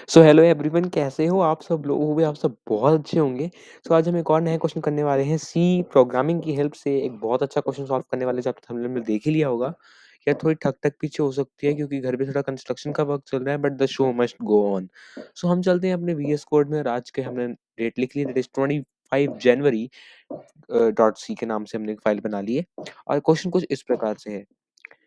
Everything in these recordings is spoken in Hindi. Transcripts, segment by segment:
सो हेलो एवरीवन कैसे हो आप सब लोग होंगे आप सब बहुत अच्छे होंगे। सो आज हम एक और नया क्वेश्चन करने वाले हैं सी प्रोग्रामिंग की हेल्प से एक बहुत अच्छा क्वेश्चन सॉल्व करने वाले जो आप थंबनेल में देख ही लिया होगा। या थोड़ी ठक पीछे हो सकती है क्योंकि घर पे थोड़ा कंस्ट्रक्शन का वर्क चल रहा है but the show must go on. So हम चलते हैं अपने वीएस कोड में और आज के हमने डेट लिख ली that is 25 January dot C के नाम से हमने एक फाइल बना ली है और क्वेश्चन कुछ इस प्रकार से है।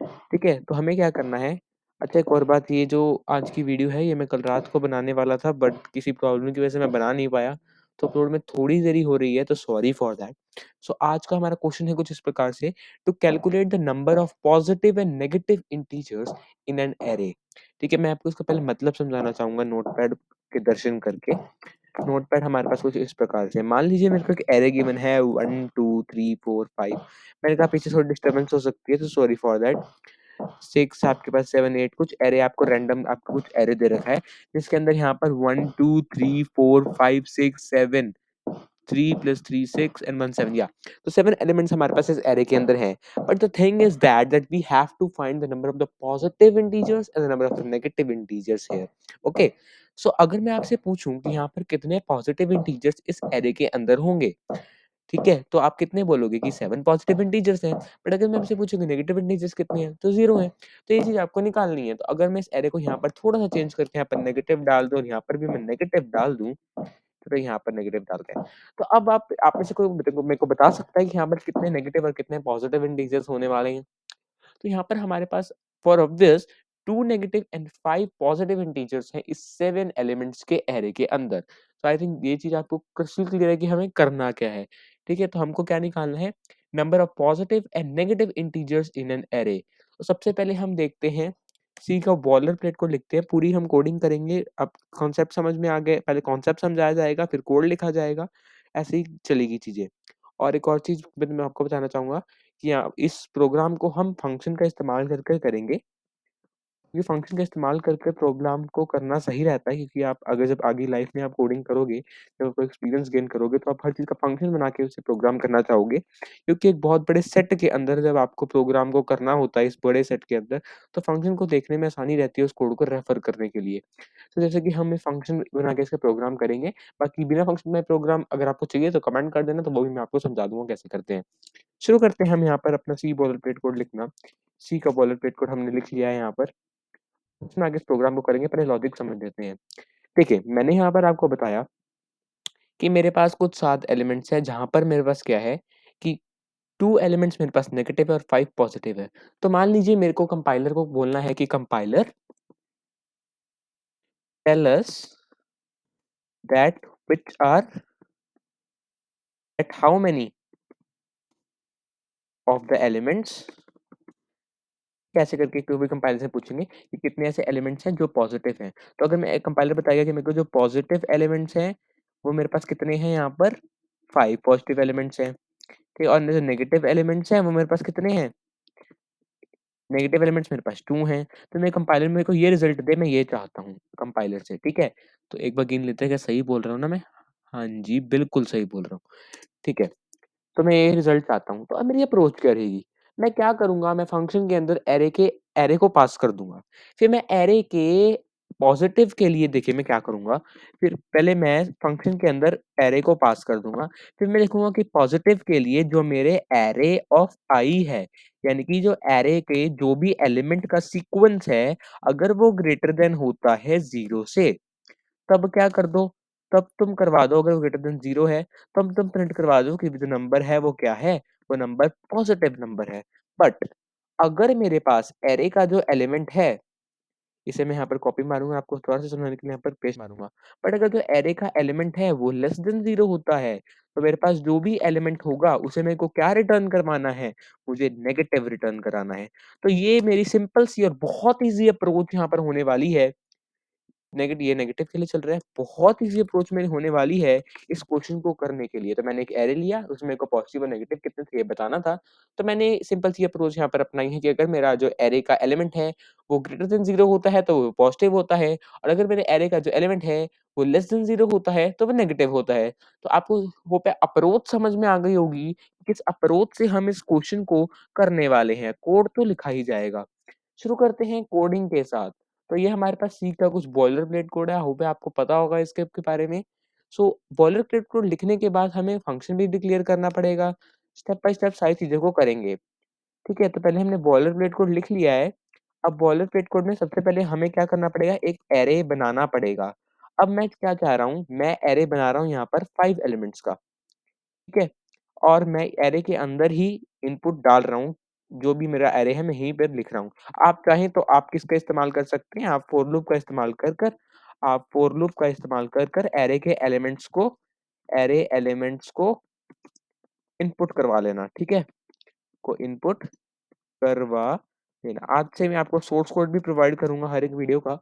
ठीक है, तो हमें क्या करना है। अच्छा एक और बात ये जो आज की वीडियो है ये मैं कल रात को बनाने वाला था बट किसी प्रॉब्लम की वजह से मैं बना नहीं पाया, तो अपलोड में थोड़ी देरी हो रही है तो सॉरी फॉर दैट। सो आज का हमारा क्वेश्चन है कुछ इस प्रकार से, to calculate the number of positive and negative integers in an array. ठीक है, मैं आपको इसका पहले मतलब समझाना चाहूँगा नोटपैड के दर्शन करके। नोटपैड हमारे पास कुछ इस प्रकार से, मान लीजिए मेरे को एक एरे गिवन है 1 2 3 4 5। मैंने कहा पीछे थोड़ी डिस्टर्बेंस हो सकती है तो सॉरी फॉर दैट। 6 आपके पास 7 8 कुछ एरे आपको रैंडम आपको कुछ एरे दे रखा है जिसके अंदर यहाँ पर 1 2 3 4 5 6 7 3 + 3 6 and 1 7 या तो 7 एलिमेंट्स हमारे पास इस एरे के अंदर हैं। But the thing is that we have to find the number of the positive integers and the number of the negative integers here. Okay, so अगर मैं आपसे पूछूं कि यहाँ पर कितने पॉजिटिव इंटीजर्स इस एरे के अंदर होंगे, ठीक है, तो आप कितने बोलोगे कि 7 पॉजिटिव इंटीजर्स हैं। बट अगर मैं आपसे पूछूंगी नेगेटिव इंटीजर्स कितने हैं तो 0 है। तो ये चीज आपको निकालनी है। तो अगर मैं इस एरे को यहाँ पर थोड़ा सा चेंज करके यहाँ पर नेगेटिव डाल दूं और यहाँ पर भी मैं नेगेटिव डाल दूं तो यहाँ पर नेगेटिव डालते हैं। तो अब आप में से कोई मेरे को बता सकता है कि यहाँ पर कितने नेगेटिव और कितने पॉजिटिव इंटीजर्स होने वाले हैं। तो यहाँ पर हमारे पास for obvious 2 negative and 5 positive integers हैं इस 7 एलिमेंट्स के एरे के अंदर। तो आई थिंक ये चीज आपको क्रिस्टल क्लियर है कि हमें करना क्या है। ठीक है, तो हमको क्या निकालना है, number of positive and negative integers in an array. तो सबसे पहले हम देखते हैं सी का बॉलर प्लेट को लिखते हैं, पूरी हम कोडिंग करेंगे। अब कॉन्सेप्ट समझ में आ गए, पहले कॉन्सेप्ट समझाया जाएगा फिर कोड लिखा जाएगा, ऐसे ही चलेगी चीजें। और एक और चीज मैं आपको बताना चाहूंगा कि इस प्रोग्राम को हम फंक्शन का इस्तेमाल करके करेंगे। ये फंक्शन का इस्तेमाल करके प्रोग्राम को करना सही रहता है क्योंकि आप अगर जब आगे लाइफ में आप कोडिंग करोगे, जब आप एक्सपीरियंस गेन करोगे तो आप हर चीज़ का फंक्शन बना के उसे प्रोग्राम करना चाहोगे। क्योंकि एक बहुत बड़े सेट के अंदर जब आपको प्रोग्राम को करना होता है इस बड़े सेट के अंदर, तो फंक्शन को देखने में आसानी रहती है उस कोड को रेफर करने के लिए। तो जैसे कि हम फंक्शन बना के इसका प्रोग्राम करेंगे। बाकी बिना फंक्शन में प्रोग्राम अगर आपको चाहिए तो कमेंट कर देना, तो वो भी मैं आपको समझा दूँगा कैसे करते हैं। शुरू करते हैं हम यहाँ पर अपना सी बॉयलरप्लेट कोड लिखना। सी का बॉयलरप्लेट कोड हमने लिख लिया है यहाँ पर। इसमें आगे इस प्रोग्राम को करेंगे, पहले लॉजिक समझ लेते हैं। देखिए, मैंने यहाँ पर आपको बताया कि मेरे पास कुछ 7 एलिमेंट्स हैं जहाँ पर मेरे पास क्या है कि 2 एलिमेंट्स मेरे पास नेगेटिव है और 5 पॉजिटिव है। तो मान लीजिए मेरे को कंपाइलर को बोलना है कि compiler tell us that which are at how many of the elements, कैसे करके कोई भी कंपाइलर से पूछेंगे कि कितने ऐसे एलिमेंट्स हैं जो पॉजिटिव हैं। तो अगर मैं एक कंपाइलर बताएगा कि मेरे को जो पॉजिटिव एलिमेंट्स हैं वो मेरे पास कितने हैं, यहाँ पर 5 पॉजिटिव एलिमेंट्स हैं। ठीक है, और जो नेगेटिव एलिमेंट्स हैं वो मेरे पास कितने हैं, नेगेटिव एलिमेंट्स मेरे पास 2 हैं। तो मैं कंपाइलर मेरे को ये रिजल्ट दे, मैं ये चाहता हूँ कंपाइलर से। ठीक है, तो एक बार गिन लेते हैं क्या सही बोल रहा हूँ ना मैं। हाँ जी, बिल्कुल सही बोल रहा हूँ। ठीक है, तो मैं ये रिजल्ट चाहता हूँ। तो अब मेरी अप्रोच क्या रहेगी, मैं क्या करूँगा, मैं फंक्शन के अंदर एरे को पास कर दूँगा। फिर मैं एरे के पॉज़िटिव के लिए देखिए मैं क्या करूँगा, फिर पहले मैं फंक्शन के अंदर एरे को पास कर दूँगा। फिर मैं लिखूँगा कि पॉज़िटिव के लिए जो मेरे एरे ऑफ आई है, यानी कि जो एरे के जो भी एलिमेंट का सीक्वेंस है, अगर वो ग्रेटर देन होता है 0 से, तब क्या कर दो, तब तुम करवा दो, अगर वो ग्रेटर देन 0 है, तब तुम प्रिंट करवा दो कि जो नंबर है वो क्या है, वो नंबर पॉजिटिव नंबर है। बट अगर मेरे पास एरे का जो एलिमेंट है, इसे मैं यहाँ पर कॉपी मारूँगा, आपको थोड़ा सा समझाने के लिए यहाँ पर पेस्ट मारूँगा। बट अगर जो एरे का एलिमेंट है वो लेस देन 0 होता है, तो मेरे पास जो भी एलिमेंट होगा उसे मेरे को क्या रिटर्न करवाना है, मुझे नेगेटिव रिटर्न कराना है। तो ये मेरी सिंपल सी और बहुत ईज़ी अप्रोच यहाँ पर होने वाली है। ये नेगेटिव के लिए चल रहा है, बहुत ईज़ी अप्रोच मेरी होने वाली है इस क्वेश्चन को करने के लिए। तो मैंने एक एरे लिया, उसमें मेरे को पॉजिटिव और नेगेटिव कितने थे ये बताना था। तो मैंने सिंपल सी अप्रोच यहाँ पर अपनाई है कि अगर मेरा जो एरे का एलिमेंट है, वो ग्रेटर देन 0 होता है, तो वो पॉजिटिव होता है, और अगर मेरे एरे का जो एलिमेंट है, वो लेस देन 0 होता है, तो वो नेगेटिव होता है। तो आपको होप है अप्रोच समझ में आ गई होगी, किस अप्रोच से हम इस क्वेश्चन को करने वाले हैं। कोड तो लिखा ही जाएगा। शुरू करते हैं कोडिंग के साथ। तो ये हमारे पास सी का कुछ बॉयलर प्लेट कोड है, होप आपको पता होगा इसके के बारे में। सो बॉयलर प्लेट कोड लिखने के बाद हमें फंक्शन भी डिक्लेयर करना पड़ेगा, स्टेप बाय स्टेप सारी चीज़ों को करेंगे। ठीक है, तो पहले हमने बॉयलर प्लेट कोड लिख लिया है। अब बॉयलर प्लेट कोड में सबसे पहले हमें क्या करना पड़ेगा, एक एरे बनाना पड़ेगा। अब मैं क्या चाह रहा हूँ, मैं एरे बना रहा हूँ यहाँ पर 5 एलिमेंट्स का, ठीक है? और मैं एरे के अंदर ही इनपुट डाल रहा हूँ, जो भी मेरा एरे है मैं यहीं पर लिख रहा हूँ। आप चाहें तो आप किसका इस्तेमाल कर सकते हैं, आप फोर लूप का इस्तेमाल कर एरे एलिमेंट्स को इनपुट करवा लेना, ठीक है? को इनपुट करवा देना। आज से मैं आपको सोर्स कोड भी प्रोवाइड करूँगा हर एक वीडियो का।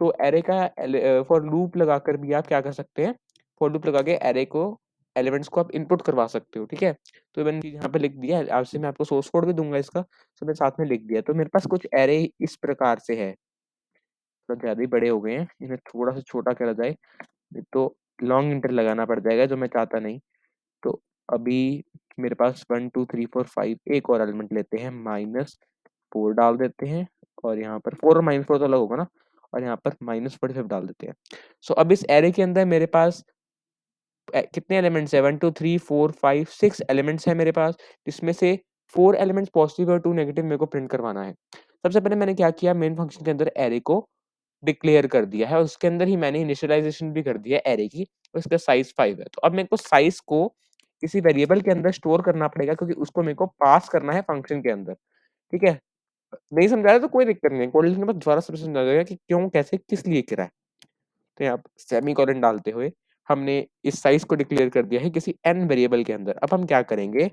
तो एरे का फॉर लूप लगाकर भी आप क्या कर सकते हैं, फॉर लूप लगा के एरे को एलिमेंट्स को आप इनपुट करवा सकते हो, ठीक है? तो मैंने यहाँ पे लिख दिया है, आज से मैं आपको सोर्स कोड भी दूँगा इसका, तो मैंने साथ में लिख दिया। तो मेरे पास कुछ एरे इस प्रकार से है, थोड़ा ज़्यादा ही बड़े हो गए हैं, इन्हें थोड़ा-सा छोटा करा जाए, नहीं तो लॉन्ग इंटर लगाना पड़ जाएगा जो मैं चाहता नहीं। तो अभी मेरे पास 1 2 3 4 5 एक और एलिमेंट लेते हैं, -4 डाल देते हैं और यहाँ पर 4 और -4 तो अलग होगा ना, और यहाँ पर -45 डाल देते हैं। सो अब इस एरे के अंदर मेरे पास कितने एलिमेंट्स हैं, 1 2 3 4 5 6 एलिमेंट्स हैं मेरे पास, जिसमें से 4 एलिमेंट्स पॉजिटिव और 2 नेगेटिव मेरे को प्रिंट करवाना है। सबसे पहले मैंने क्या किया, मेन फंक्शन के अंदर एरे को डिक्लेयर कर दिया है और उसके अंदर ही मैंने इनिशियलाइजेशन भी कर दिया है एरे की, और इसका साइज 5 है। तो अब मेरे को साइज को किसी वेरिएबल के अंदर स्टोर करना पड़ेगा, क्योंकि उसको मेरे को पास करना है फंक्शन के अंदर, ठीक है? नहीं समझा रहा तो कोई दिक्कत नहीं है, कोड लिखने के बाद दोबारा से समझा जाएगा कि क्यों, कैसे, किस लिए करा है। तो यहाँ पे सेमीकोलन डालते हुए हमने इस साइज को डिक्लेयर कर दिया है किसी n वेरिएबल के अंदर। अब हम क्या करेंगे,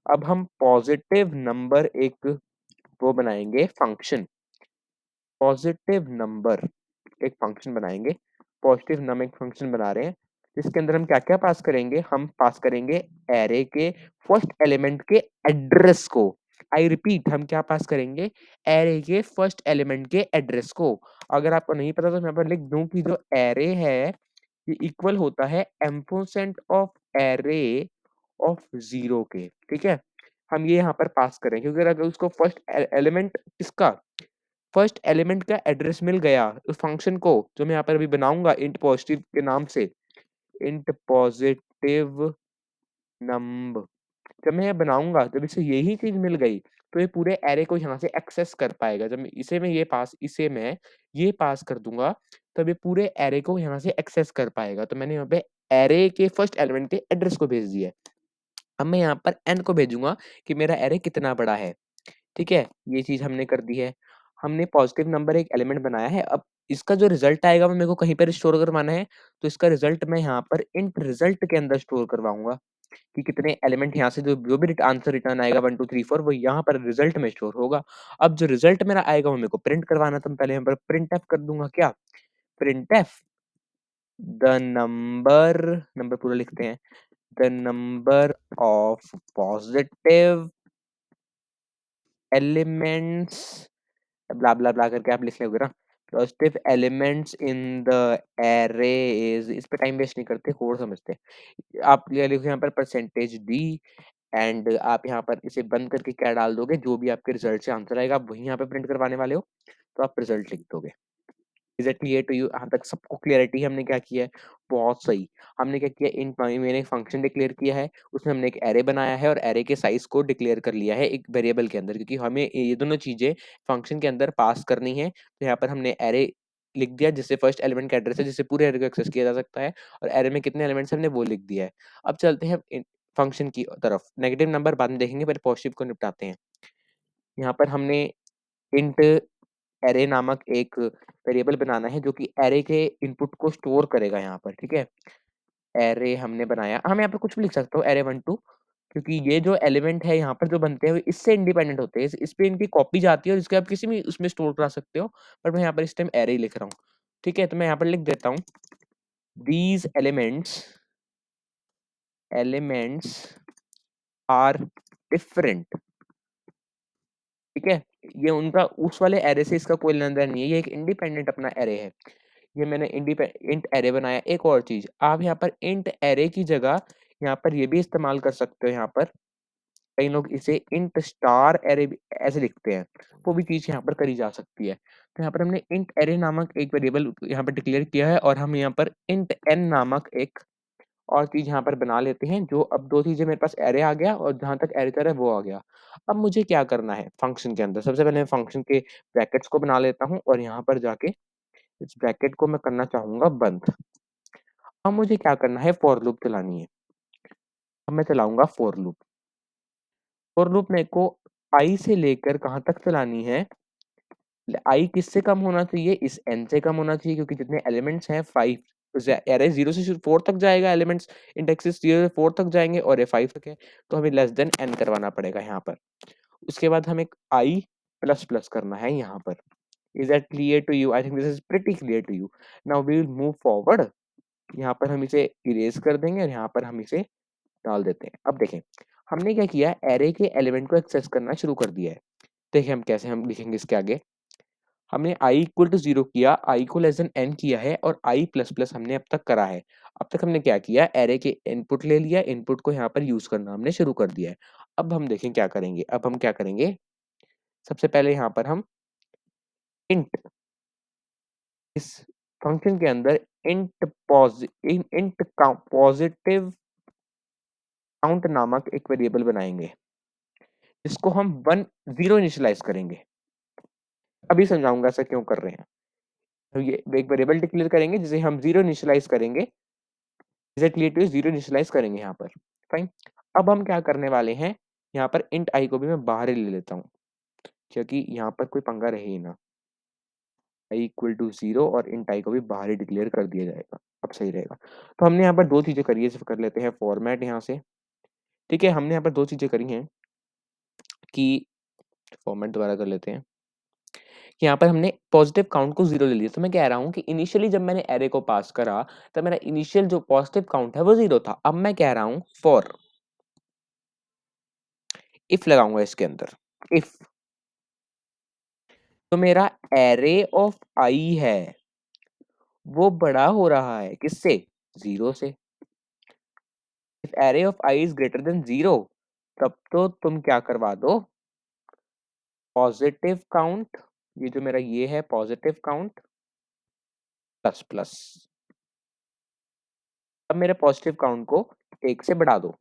अब हम पॉजिटिव नंबर एक वो बनाएंगे फंक्शन, पॉजिटिव नंबर एक फंक्शन बनाएंगे, पॉजिटिव नम एक फंक्शन बना रहे हैं, जिसके अंदर हम क्या-क्या पास करेंगे, हम पास करेंगे एरे के फर्स्ट एलिमेंट के एड्रेस को। आई रिपीट, हम क्या पास करेंगे, एरे के फर्स्ट एलिमेंट के एड्रेस को। अगर आपको नहीं पता तो मैं यहाँ पर लिख दूं कि जो एरे है ये इक्वल होता है एम्परसेंड ऑफ एरे ऑफ 0 के, ठीक है? हम ये यहाँ पर पास करें, क्योंकि अगर उसको फर्स्ट एलिमेंट किसका, फर्स्ट एलिमेंट का एड्रेस मिल गया उस फंक्शन को, जो मैं यहाँ पर अभी बनाऊंगा इंट पॉजिटिव के नाम से, इंट पॉजिटिव नंबर, जब मैं ये बनाऊंगा, जब इसे यही चीज मिल गई, तो ये पूरे एरे को यहाँ से एक्सेस कर पाएगा। जब इसे मैं ये पास कर दूंगा, तब ये पूरे एरे को यहाँ से एक्सेस कर पाएगा। तो मैंने यहाँ पे एरे के फर्स्ट एलिमेंट के एड्रेस को भेज दिया है। अब मैं यहाँ पर एन को भेजूंगा कि मेरा एरे कितना बड़ा है, ठीक है? ये चीज़ हमने कर दी है। हमने पॉजिटिव नंबर एक एलिमेंट बनाया है, अब इसका जो रिज़ल्ट आएगा वो मेरे को कहीं पर स्टोर करवाना है, तो इसका रिज़ल्ट मैं यहाँ पर इंट रिज़ल्ट के अंदर स्टोर करवाऊँगा कि कितने एलिमेंट यहाँ से जो भी आंसर रिटर्न आएगा 1 2 3 4 वो यहाँ पर रिज़ल्ट में स्टोर होगा। अब जो रिज़ल्ट मेरा आएगा वो मेरे को प्रिंट करवाना, तो मैं पहले यहाँ पर प्रिंटफ कर दूँगा क्या? प्रिंटफ द नंबर, नंबर पूरा लिखते हैं, the number of positive elements blah blah blah करके आप लिख लोगे ना, positive elements in the array is, इस पे टाइम वेस्ट नहीं करते, कोड समझते हैं। आप ये लिखो यहाँ पर परसेंटेज डी, एंड आप यहाँ पर इसे बंद करके क्या डाल दोगे, जो भी आपके रिजल्ट से आंसर आएगा आप वही यहाँ पे प्रिंट करवाने वाले हो, तो आप रिजल्ट लिख दोगे। Is it clear to you? यहाँ तक सबको क्लियरिटी है? हमने क्या किया है, बहुत सही। हमने क्या किया, इन मैंने एक फंक्शन डिक्लेयर किया है, उसमें हमने एक एरे बनाया है और एरे के साइज को डिक्लेयर कर लिया है एक वेरिएबल के अंदर, क्योंकि हमें ये दोनों चीजें फंक्शन के अंदर पास करनी है। तो यहाँ पर हमने एरे लिख दिया जिससे फर्स्ट एलिमेंट का एड्रेस है, जिससे पूरे एरे को एक्सेस किया जा सकता है, और एरे में कितने एलिमेंट्स हमने वो लिख दिया है। अब चलते हैं फंक्शन की तरफ, नेगेटिव नंबर बाद में देखेंगे, पहले पॉजिटिव को निपटाते हैं। यहाँ पर हमने इंट एरे नामक एक वेरिएबल बनाना है जो कि एरे के इनपुट को स्टोर करेगा यहाँ पर, ठीक है? एरे हमने बनाया, हम यहाँ पर कुछ भी लिख सकते हो, एरे 1 2, क्योंकि ये जो एलिमेंट है यहाँ पर जो बनते हैं वो इससे इंडिपेंडेंट होते हैं, इस पे इनकी कॉपी जाती है और इसके आप किसी भी उसमें स्टोर करा सकते हो, बट मैं यहाँ पर इस टाइम एरे ही लिख रहा हूँ, ठीक है? तो मैं यहाँ पर लिख देता हूँ, दीज एलिमेंट्स आर डिफरेंट, ठीक है? ये उनका उस वाले एरे से इसका कोई लेना-देना नहीं है, ये एक इंडिपेंडेंट अपना एरे है। ये मैंने इंट एरे बनाया। एक और चीज़, आप यहाँ पर इंट एरे की जगह यहाँ पर ये भी इस्तेमाल कर सकते हो, यहाँ पर कई लोग इसे इंट स्टार एरे भी ऐसे लिखते हैं, वो भी चीज़ यहाँ पर करी जा सकती है। तो यहाँ पर हमने इंट एरे नामक एक वेरिएबल यहाँ पर डिक्लेयर किया है और हम यहाँ पर इंट एन नामक एक और चीज़ यहाँ पर बना लेते हैं, जो अब 2 चीज़ें मेरे पास एरे आ गया और जहाँ तक एडिटर है वो आ गया। अब मुझे क्या करना है फंक्शन के अंदर, सबसे पहले मैं फंक्शन के ब्रैकेट्स को बना लेता हूँ और यहाँ पर जाके इस ब्रैकेट को मैं करना चाहूँगा बंद। अब मुझे क्या करना है, फॉर लूप चलानी है। अब मैं चलाऊँगा फॉर लूप। फॉर लूप मेरे को आई से लेकर कहाँ तक चलानी है, आई किससे कम होना चाहिए, इस एन से कम होना चाहिए, क्योंकि जितने एलिमेंट्स हैं 5, अरे 0 से 4 तक जाएगा, एलिमेंट्स इंडेक्सेस 0 से 4 तक जाएंगे और ये 5 तक है, तो हमें लेस देन एन करवाना पड़ेगा यहाँ पर। उसके बाद हमें आई प्लस प्लस करना है यहाँ पर। Is that clear to you? I think this is pretty clear to you. Now we will move forward. यहाँ पर हम इसे इरेज कर देंगे और यहाँ पर हम इसे डाल देते हैं। अब देखें हमने क्या किया, एरे के एलिमेंट को एक्सेस करना शुरू कर दिया है। देखिए हम कैसे हम लिखेंगे इसके आगे। हमने i इक्वल टू 0 किया, i को लेस देन n किया है और i प्लस प्लस हमने अब तक करा है। अब तक हमने क्या किया, एरे के इनपुट ले लिया, इनपुट को यहाँ पर यूज करना हमने शुरू कर दिया है। अब हम देखें क्या करेंगे। अब हम क्या करेंगे, सबसे पहले यहाँ पर हम इंट, इस फंक्शन के अंदर इंट पॉजिटिव काउंट नामक एक वेरिएबल बनाएंगे, जिसको हम 0 इनिशियलाइज करेंगे। अभी समझाऊंगा ऐसा क्यों कर रहे हैं। तो ये एक वेरिएबल डिक्लेयर करेंगे जिसे हम 0 इनिशियलाइज करेंगे, इसे क्लियर टू 0 इनिशियलाइज करेंगे यहाँ पर। फाइन। अब हम क्या करने वाले हैं, यहाँ पर इंट आई को भी मैं बाहर ही ले लेता हूँ, क्योंकि यहाँ पर कोई पंगा रहे ही ना। आई इक्वल टू 0 और इंट आई को भी बाहर ही डिक्लेयर कर दिया जाएगा, अब सही रहेगा। तो हमने यहाँ पर दो चीजें करी है, सिर्फ कर लेते हैं फॉर्मेट यहाँ से। ठीक है, हमने यहाँ पर दो चीजें करी हैं कि फॉर्मेट दोबारा कर लेते हैं। यहाँ पर हमने पॉजिटिव काउंट को 0 ले लिया। तो मैं कह रहा हूँ कि इनिशियली जब मैंने एरे को पास करा, तब मेरा इनिशियल जो पॉजिटिव काउंट है वो 0 था। अब मैं कह रहा हूँ फॉर, इफ लगाऊंगा इसके अंदर, इफ तो मेरा एरे ऑफ आई है वो बड़ा हो रहा है किससे, 0 से। If array of I is greater than 0, तब तो तुम क्या करवा दो, पॉजिटिव काउंट, ये जो मेरा ये है पॉजिटिव काउंट प्लस प्लस। अब मेरे पॉजिटिव काउंट को 1 से बढ़ा दो।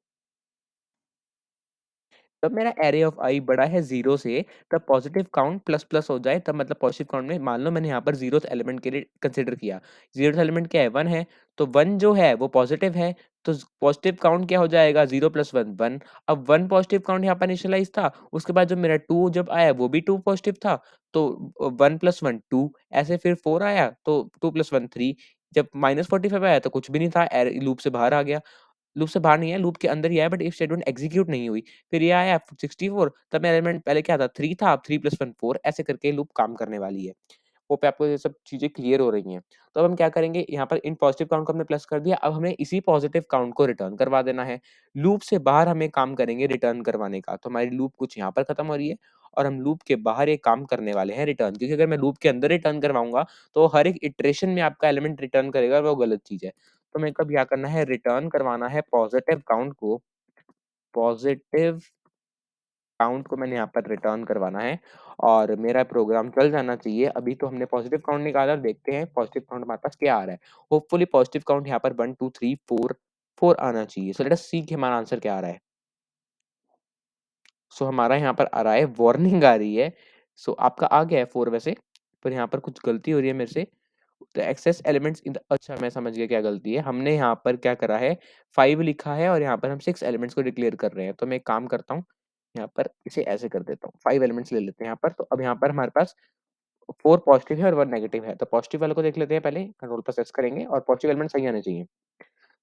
जब मेरा एरे ऑफ आई बड़ा है 0 से, तब पॉजिटिव काउंट प्लस प्लस हो जाए, तब मतलब पॉजिटिव काउंट में मान लो मैंने यहाँ पर 0th एलिमेंट के लिए कंसिडर किया, 0th एलिमेंट क्या है, 1 है, तो 1 जो है वो पॉजिटिव है, तो पॉजिटिव काउंट क्या हो जाएगा, 0 + 1 1। अब 1 पॉजिटिव काउंट यहाँ पर इनिशियलाइज था, उसके बाद जो मेरा 2 जब आया वो भी 2 पॉजिटिव था, तो 1 + 1 2, ऐसे फिर 4 आया तो 2 + 1 3। जब -45 आया तो कुछ भी नहीं था, लूप से बाहर आ गया। लूप से बाहर नहीं है, लूप के अंदर ही है, बट इफ स्टेटमेंट एग्जीक्यूट नहीं हुई। फिर ये आया 64, तब मेरा एलिमेंट पहले क्या था, 3 था, अब 3 + 1 4, ऐसे करके लूप काम करने वाली है। होप है आपको ये सब चीज़ें क्लियर हो रही हैं। तो अब हम क्या करेंगे, यहाँ पर इन पॉजिटिव काउंट को हमने प्लस कर दिया, अब हमें इसी पॉजिटिव काउंट को रिटर्न करवा देना है। लूप से बाहर हमें काम करेंगे रिटर्न करवाने का, तो हमारी लूप कुछ यहाँ पर खत्म हो रही है और हम लूप के बाहर एक काम करने वाले हैं रिटर्न, क्योंकि अगर मैं लूप के अंदर रिटर्न करवाऊँगा, तो हर एक इटरेशन में आपका एलिमेंट रिटर्न करेगा और वो गलत चीज़ है। तो मेरे को अब क्या करना है, रिटर्न करवाना है पॉजिटिव काउंट को, पॉजिटिव काउंट को मैंने यहाँ पर रिटर्न करवाना है और मेरा प्रोग्राम चल जाना चाहिए। अभी तो हमने पॉजिटिव काउंट निकाला, देखते हैं पॉजिटिव काउंट हमारे पास क्या आ रहा है। होपफुली पॉजिटिव काउंट यहाँ पर 1 2 3 4 4 आना चाहिए। सो लेट अस सी कि हमारा आंसर क्या आ रहा है। सो हमारा यहाँ पर आ रहा है, वार्निंग आ रही है। सो आपका आ गया है 4 वैसे, पर यहाँ पर कुछ गलती हो रही है मेरे से। तो एक्सेस एलिमेंट्स इन द, अच्छा मैं समझ गया क्या गलती है। हमने यहाँ पर क्या करा है, 5 लिखा है और यहाँ पर हम 6 एलिमेंट्स को डिक्लेयर कर रहे हैं। तो मैं एक काम करता हूँ, यहाँ पर इसे ऐसे कर देता हूँ, 5 एलिमेंट्स ले लेते हैं यहाँ पर। तो अब यहाँ पर हमारे पास 4 पॉजिटिव है और 1 नेगेटिव है। तो पॉजिटिव वाले को देख लेते हैं पहले, कंट्रोल प्लस एस करेंगे और पॉजिटिव एलिमेंट सही आने चाहिए।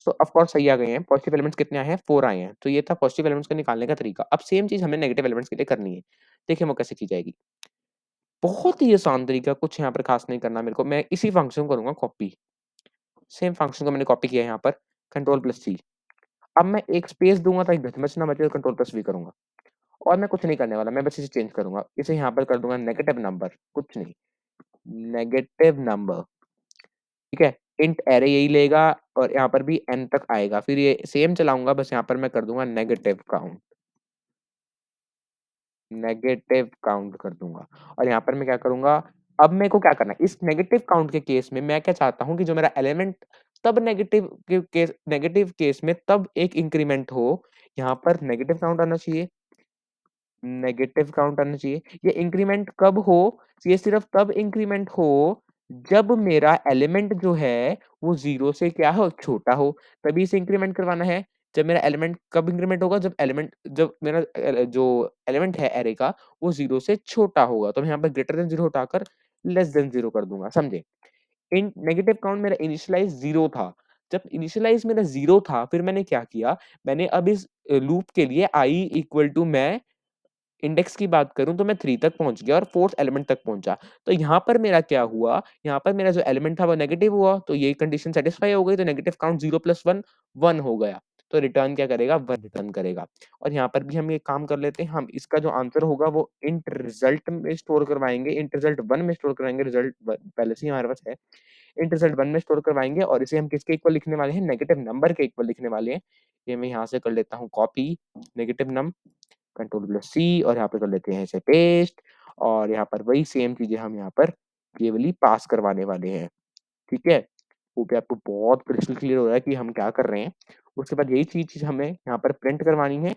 सो ऑफ कोर्स सही आ गए हैं। पॉजिटिव एलिमेंट्स कितने आए हैं, 4 आए हैं। तो ये था पॉजिटिव एलिमेंट्स को निकालने का तरीका। अब सेम चीज़ हमें नेगेटिव एलिमेंट्स के लिए करनी है। देखिए वो कैसे की जाएगी। बहुत ही आसान तरीका, कुछ यहाँ पर खास नहीं करना मेरे को। मैं इसी फंक्शन को करूँगा कॉपी। सेम फंक्शन को मैंने कॉपी किया है यहाँ पर, कंट्रोल प्लस सी। अब मैं एक स्पेस दूँगा ताकि घचमच ना मचे, कंट्रोल प्लस वी करूँगा और मैं कुछ नहीं करने वाला, मैं बस इसे चेंज करूँगा। इसे यहाँ पर कर दूँगा नेगेटिव नंबर, कुछ नहीं, नेगेटिव नंबर, ठीक है? इंट अरे यही लेगा और यहाँ पर भी n तक आएगा। फिर ये सेम चलाऊँगा, बस यहाँ पर मैं कर दूँगा नेगेटिव काउंट। नेगेटिव काउंट कर दूँगा और यहाँ पर मैं क्या करूँगा, अब मेरे को क्या करना है, इस नेगेटिव काउंट के केस में मैं क्या चाहता हूँ कि जो मेरा एलिमेंट तब नेगेटिव केस में तब एक इंक्रीमेंट हो, यहाँ पर नेगेटिव काउंट आना चाहिए, नेगेटिव काउंट आना चाहिए। ये इंक्रीमेंट कब हो? ये सिर्फ़ तब इंक्रीमेंट हो, जब मेरा एलिमेंट जो है, वो 0 से क्या हो? छोटा हो, तभी इसे इंक्रीमेंट करवाना है। जब मेरा एलिमेंट कब इंक्रीमेंट होगा? जब मेरा जो एलिमेंट है अरे का, वो 0 से छोटा होगा। तो मैं यहाँ पर ग्रेटर दैन 0 हटाकर लेस दैन 0 कर दूँगा, समझे? इन नेगेटिव काउंट मेरा इनिशियलाइज़ 0 था। जब इनिशियलाइज़ मेरा 0 था, फिर मैंने क्या किया? मैंने अब इस लूप के लिए i इक्वल टू मैं इंडेक्स की बात करूँ तो मैं 3 तक पहुँच गया और 4th एलिमेंट तक पहुँचा। तो यहाँ पर मेरा क्या हुआ, यहाँ पर मेरा जो एलिमेंट था वो नेगेटिव हुआ, तो ये कंडीशन सैटिस्फाई हो गई, तो नेगेटिव काउंट 0 प्लस 1, 1 हो गया। तो रिटर्न क्या करेगा? 1 रिटर्न करेगा। और यहाँ पर भी हम एक काम कर लेते हैं, हम इसका जो आंसर होगा वो इंट रिजल्ट में स्टोर करवाएँगे, इंट रिजल्ट 1 में स्टोर करवाएँगे, रिजल्ट व पहले से ही हमारे पास है। इंट रिजल्ट 1 में स्टोर करवाएँगे और इसे हम किसके इक्वल लिखने वाले हैं? नेगेटिव नंबर के इक्वल लिखने वाले हैं। ये मैं यहाँ से कर लेता हूँ कॉपी, नेगेटिव नम कंट्रोल प्लस सी और यहाँ पे कर लेते हैं इसे पेस्ट और यहाँ पर वही सेम चीज़ें हम यहाँ पर केवली पास करवाने वाले हैं, ठीक है? होप कि आपको बहुत क्रिस्टल क्लियर हो रहा है कि हम क्या कर रहे हैं। उसके बाद यही चीज़ हमें यहाँ पर प्रिंट करवानी है,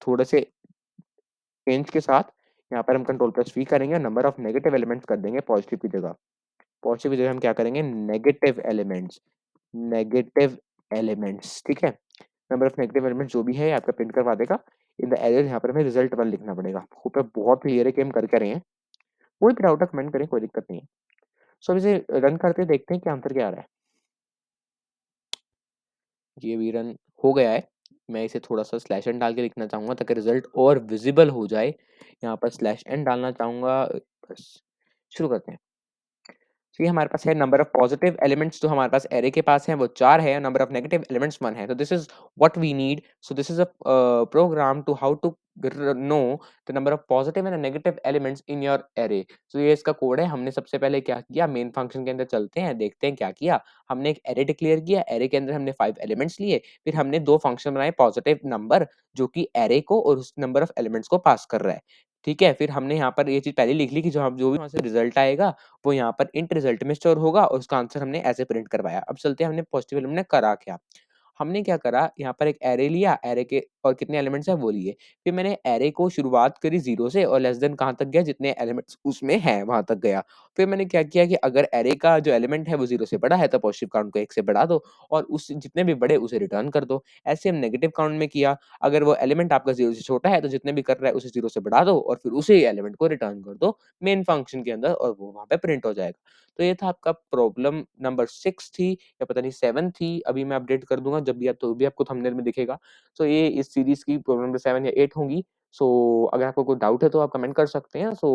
थोड़े से चेंज के साथ। यहाँ पर हम कंट्रोल प्लस वी करेंगे, नंबर ऑफ नेगेटिव एलिमेंट्स कर देंगे पॉजिटिव की जगह। पॉजिटिव की जगह हम क्या करेंगे? नेगेटिव एलिमेंट्स, ठीक है? नंबर ऑफ नेगेटिव एलिमेंट्स जो भी है आपका प्रिंट करवा देगा। इन द एरर यहाँ पर हमें रिजल्ट 1 लिखना पड़ेगा। होप है बहुत क्लियर है कि हम कर क्या रहे हैं। कोई भी डाउट है कमेंट करें, कोई दिक्कत नहीं है। सो अब इसे रन करके देखते हैं कि आंसर क्या आ रहा है। ये भी रन हो गया है। मैं इसे थोड़ा-सा स्लैश एन डाल के लिखना चाहूँगा ताकि रिजल्ट और विज़िबल हो जाए। यहाँ पर स्लैश एन डालना चाहूँगा बस शुरू करते हैं। तो ये हमारे पास है नंबर ऑफ पॉजिटिव एलिमेंट्स जो हमारे पास एरे के पास है वो 4 है, नंबर ऑफ नेगेटिव एलिमेंट्स 1 है। तो this is what we need. So this is a program to how to know the number of positive and negative elements in your array. तो ये इसका कोड है। हमने सबसे पहले क्या किया, मेन फंक्शन के अंदर चलते हैं, देखते हैं क्या किया। हमने एक एरे डिक्लेयर किया, एरे के अंदर हमने 5 एलिमेंट्स लिए, फिर हमने 2 फंक्शन बनाए पॉजिटिव नंबर जो कि एरे को और उस नंबर ऑफ एलिमेंट्स को पास कर रहा है। ठीक है? फिर हमने यहाँ पर ये चीज़ पहले लिख ली कि जो भी वहाँ से रिजल्ट आएगा वो यहाँ पर इंट रिजल्ट में स्टोर होगा और उसका आंसर हमने ऐसे प्रिंट करवाया। अब चलते हैं हमने पॉजिटिव एलिमेंट ने करा क्या? हमने क्या करा, यहाँ पर एक एरे लिया, एरे के और कितने एलिमेंट्स हैं वो लिए। फिर मैंने एरे को शुरुआत करी 0 से और लेस देन कहाँ तक गया, जितने एलिमेंट्स उसमें हैं वहाँ तक गया। फिर मैंने क्या किया कि अगर एरे का जो एलिमेंट है वो 0 से बड़ा है तो पॉजिटिव काउंट को 1 से बढ़ा दो और उस जितने भी बड़े उसे रिटर्न कर दो। ऐसे हम नेगेटिव काउंट में किया, अगर वो एलिमेंट आपका 0 से छोटा है तो जितने भी कर रहा है उसे 0 से बढ़ा दो और फिर उसी एलिमेंट को रिटर्न कर दो मेन फंक्शन के अंदर और वो वहाँ पे प्रिंट हो जाएगा। तो ये था आपका प्रॉब्लम नंबर 6 थी या पता नहीं 7 थी, अभी मैं अपडेट कर दूँगा जब भी तो भी आपको थंबनेल में दिखेगा। सो ये इस सीरीज़ की प्रॉब्लम नंबर 7 या 8 होंगी। सो अगर आपको कोई डाउट है तो आप कमेंट कर सकते हैं। सो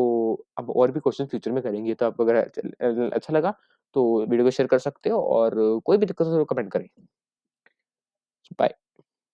अब और भी क्वेश्चन फ्यूचर में करेंगे, तो आपको अगर अच्छा लगा तो वीडियो को शेयर कर सकते हो और कोई भी दिक्कत हो तो कमेंट करें। बाय।